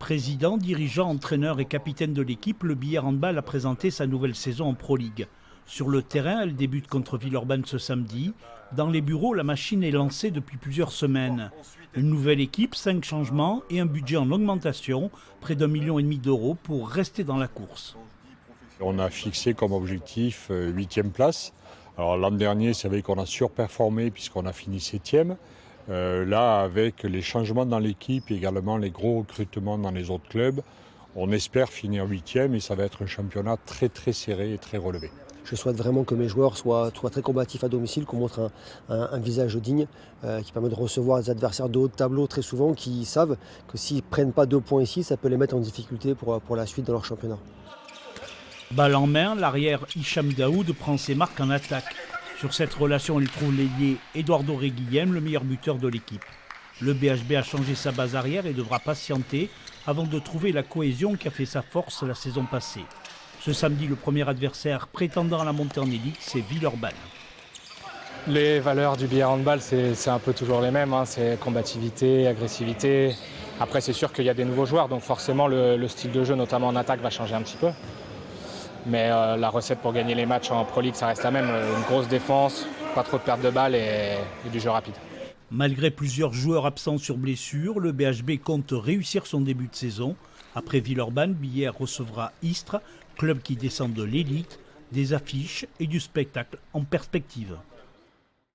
Président, dirigeant, entraîneur et capitaine de l'équipe, le Billard Handball a présenté sa nouvelle saison en Pro League. Sur le terrain, elle débute contre Villeurbanne ce samedi. Dans les bureaux, la machine est lancée depuis plusieurs semaines. Une nouvelle équipe, 5 changements et un budget en augmentation, près d'1,5 million d'euros pour rester dans la course. On a fixé comme objectif 8e place. Alors l'an dernier, c'est vrai qu'on a surperformé puisqu'on a fini 7e. Là, avec les changements dans l'équipe et également les gros recrutements dans les autres clubs, on espère finir 8e et ça va être un championnat très très serré et très relevé. Je souhaite vraiment que mes joueurs soient très combatifs à domicile, qu'on montre un visage digne, qui permet de recevoir des adversaires de haut de tableau très souvent, qui savent que s'ils ne prennent pas 2 points ici, ça peut les mettre en difficulté pour la suite de leur championnat. Balle en main, l'arrière Hicham Daoud prend ses marques en attaque. Sur cette relation, il trouve l'ailier Eduardo Reguilhem, le meilleur buteur de l'équipe. Le BHB a changé sa base arrière et devra patienter avant de trouver la cohésion qui a fait sa force la saison passée. Ce samedi, le premier adversaire prétendant à la montée en élite, c'est Villeurbanne. Les valeurs du billard handball, c'est un peu toujours les mêmes. C'est combativité, agressivité. Après, c'est sûr qu'il y a des nouveaux joueurs, donc forcément le style de jeu, notamment en attaque, va changer un petit peu. Mais la recette pour gagner les matchs en Pro League, ça reste la même. Une grosse défense, pas trop de perte de balles et du jeu rapide. Malgré plusieurs joueurs absents sur blessure, le BHB compte réussir son début de saison. Après Villeurbanne, Billère recevra Istres, club qui descend de l'élite, des affiches et du spectacle en perspective.